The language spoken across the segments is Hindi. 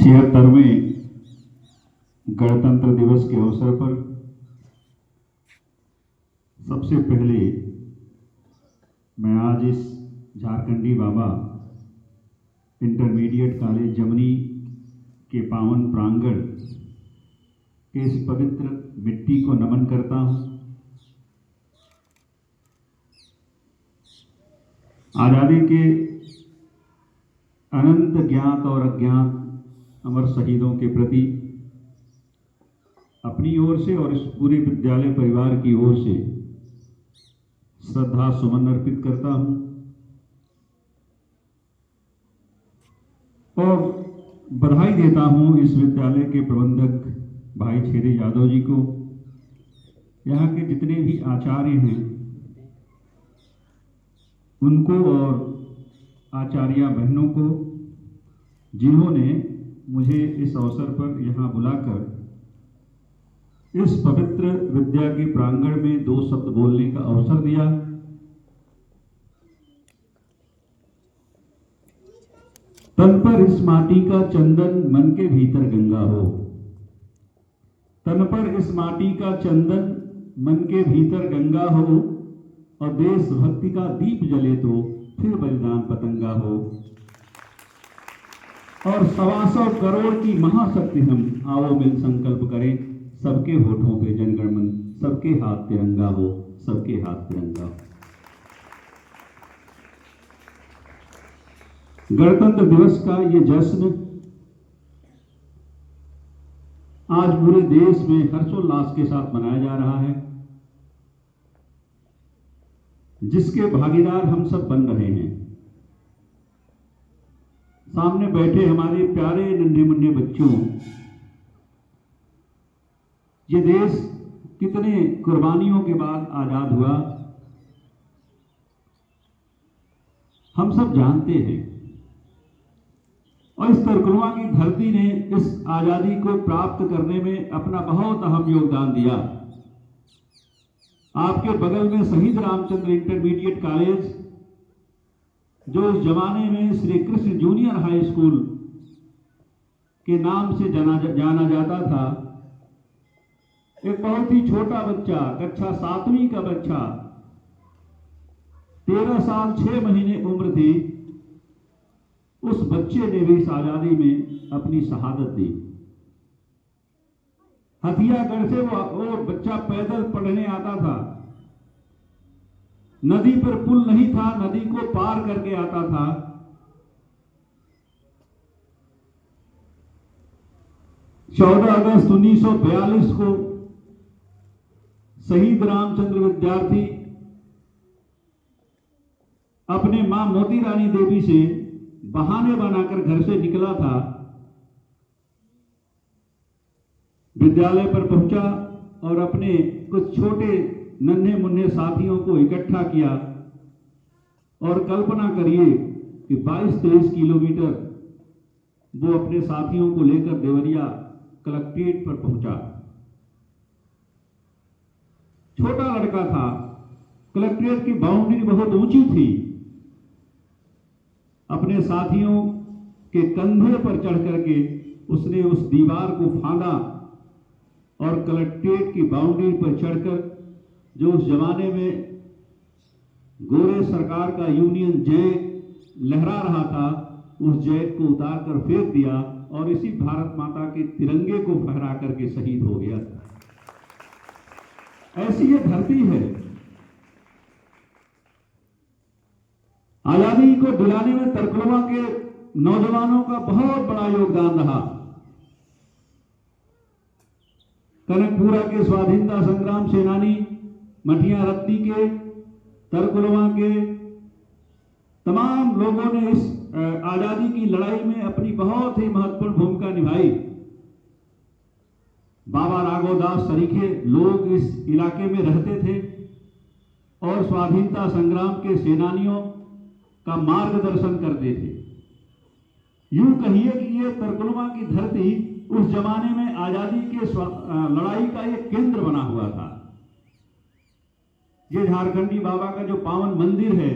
76वें गणतंत्र दिवस के अवसर पर सबसे पहले मैं आज इस झारखंडी बाबा इंटरमीडिएट कॉलेज जमनी के पावन प्रांगण के इस पवित्र मिट्टी को नमन करता हूं। आजादी के अनंत ज्ञात और अज्ञात अमर शहीदों के प्रति अपनी ओर से और इस पूरे विद्यालय परिवार की ओर से श्रद्धा सुमन अर्पित करता हूं और बधाई देता हूं इस विद्यालय के प्रबंधक भाई छेदी यादव जी को, यहाँ के जितने भी आचार्य हैं उनको और आचार्य बहनों को, जिन्होंने मुझे इस अवसर पर यहाँ बुलाकर इस पवित्र विद्या के प्रांगण में 2 शब्द बोलने का अवसर दिया। तन पर इस माटी का चंदन, मन के भीतर गंगा हो। तन पर इस माटी का चंदन, मन के भीतर गंगा हो, और देशभक्ति का दीप जले तो फिर बलिदान पतंगा हो। और 125 करोड़ की महाशक्ति हम, आओ मिल संकल्प करें, सबके होठों पे जनगण मन, सबके हाथ तिरंगा हो, सबके हाथ तिरंगा हो। गणतंत्र दिवस का ये जश्न आज पूरे देश में हर्षोल्लास के साथ मनाया जा रहा है, जिसके भागीदार हम सब बन रहे हैं। सामने बैठे हमारे प्यारे नन्हे मुन्ने बच्चों, ये देश कितने कुर्बानियों के बाद आजाद हुआ हम सब जानते हैं, और इस तरकुलवा की धरती ने इस आजादी को प्राप्त करने में अपना बहुत अहम योगदान दिया। आपके बगल में शहीद रामचंद्र इंटरमीडिएट कॉलेज, जो उस जमाने में Shri Krishna junior high school के नाम से जाना जाता था, एक बहुत ही छोटा बच्चा, कक्षा 7वीं का बच्चा, 13 साल 6 महीने उम्र थी, उस बच्चे ने भी इस आजादी में अपनी शहादत दी। हथियागढ़ से वो बच्चा पैदल पढ़ने आता था, नदी पर पुल नहीं था, नदी को पार करके आता था। चौदह अगस्त 1942 को शहीद रामचंद्र विद्यार्थी अपने मां मोती रानी देवी से बहाने बनाकर घर से निकला था, विद्यालय पर पहुंचा और अपने कुछ छोटे नन्हे मुन्ने साथियों को इकट्ठा किया, और कल्पना करिए कि 22-23 किलोमीटर वो अपने साथियों को लेकर देवरिया कलेक्ट्रेट पर पहुंचा। छोटा लड़का था, कलेक्ट्रेट की बाउंड्री बहुत ऊंची थी, अपने साथियों के कंधे पर चढ़ करके उसने उस दीवार को फांदा और कलेक्ट्रेट की बाउंड्री पर चढ़कर, जो उस जमाने में गोरे सरकार का यूनियन जैक लहरा रहा था, उस जैक को उतार कर फेंक दिया और इसी भारत माता के तिरंगे को फहरा करके शहीद हो गया। ऐसी ये धरती है। आजादी को दिलाने में तरकुलवा के नौजवानों का बहुत बड़ा योगदान रहा। कनकपुरा के स्वाधीनता संग्राम सेनानी, मठिया रत्ती के, तरकुलवा के तमाम लोगों ने इस आजादी की लड़ाई में अपनी बहुत ही महत्वपूर्ण भूमिका निभाई। बाबा राघवदास सरीखे लोग इस इलाके में रहते थे और स्वाधीनता संग्राम के सेनानियों का मार्गदर्शन करते थे। यूं कहिए कि ये तरकुलवा की धरती उस जमाने में आजादी के लड़ाई का एक केंद्र बना हुआ था। ये झारखंडी बाबा का जो पावन मंदिर है,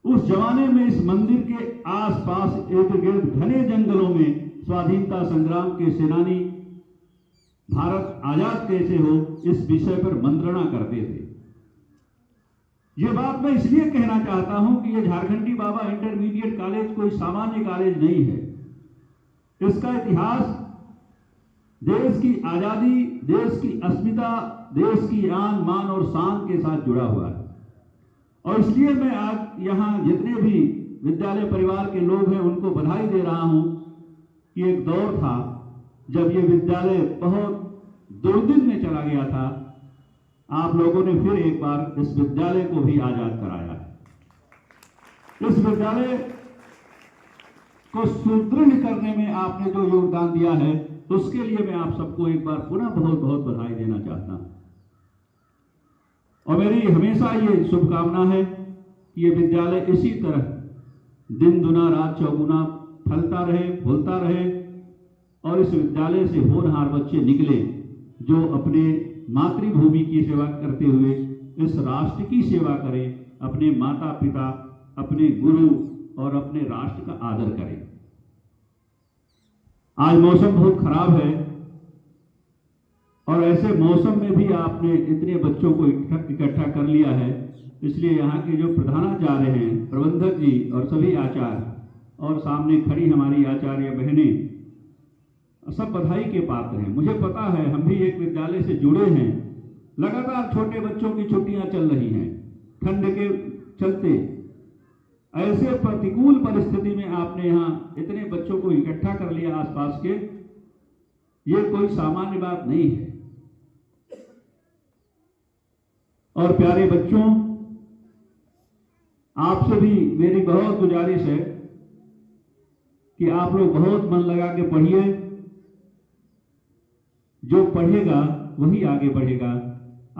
उस जमाने में इस मंदिर के आसपास इर्द गिर्द घने जंगलों में स्वाधीनता संग्राम के सेनानी भारत आजाद कैसे हो इस विषय पर मंत्रणा करते थे। यह बात मैं इसलिए कहना चाहता हूं कि यह झारखंडी बाबा इंटरमीडिएट कॉलेज कोई सामान्य कॉलेज नहीं है। इसका इतिहास देश की आजादी, देश की अस्मिता, देश की आन बान और शान के साथ जुड़ा हुआ है। और इसलिए मैं आज यहाँ जितने भी विद्यालय परिवार के लोग हैं उनको बधाई दे रहा हूं कि एक दौर था जब ये विद्यालय बहुत दुर्दिन में चला गया था। आप लोगों ने फिर एक बार इस विद्यालय को भी आजाद कराया है। इस विद्यालय को सुदृढ़ करने में आपने जो योगदान दिया है उसके लिए मैं आप सबको एक बार पुनः बहुत बहुत बधाई देना चाहता हूं। और मेरी हमेशा ये शुभकामना है कि ये विद्यालय इसी तरह दिन दुना रात चौगुना फलता रहे, फूलता रहे और इस विद्यालय से होनहार बच्चे निकले जो अपने मातृभूमि की सेवा करते हुए इस राष्ट्र की सेवा करें, अपने माता पिता, अपने गुरु और अपने राष्ट्र का आदर करें। आज मौसम बहुत खराब है और ऐसे मौसम में भी आपने इतने बच्चों को इकट्ठा कर लिया है, इसलिए यहाँ के जो प्रधानाचार्य हैं, प्रबंधक जी और सभी आचार्य और सामने खड़ी हमारी आचार्य बहनें सब बधाई के पात्र हैं। मुझे पता है हम भी एक विद्यालय से जुड़े हैं, लगातार छोटे बच्चों की छुट्टियां चल रही हैं ठंड के चलते। ऐसे प्रतिकूल परिस्थिति में आपने यहाँ इतने बच्चों को इकट्ठा कर लिया आसपास के, ये कोई सामान्य बात नहीं है। और प्यारे बच्चों, आपसे भी मेरी बहुत गुजारिश है कि आप लोग बहुत मन लगा के पढ़िए। जो पढ़ेगा वही आगे बढ़ेगा।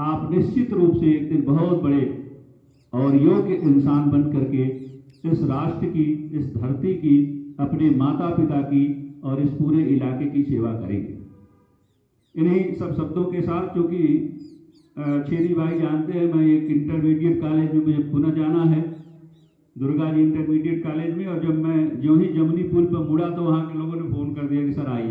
आप निश्चित रूप से एक दिन बहुत बड़े और योग्य इंसान बन करके इस राष्ट्र की, इस धरती की, अपने माता पिता की और इस पूरे इलाके की सेवा करेंगे। इन्हीं सब शब्दों के साथ, क्योंकि छेदी भाई जानते हैं मैं एक इंटरमीडिएट कॉलेज में मुझे पुनः जाना है, दुर्गा जी इंटरमीडिएट कॉलेज में, और जब मैं जो ही जमुनी पुल पर मुड़ा तो वहाँ के लोगों ने फोन कर दिया कि सर आइए।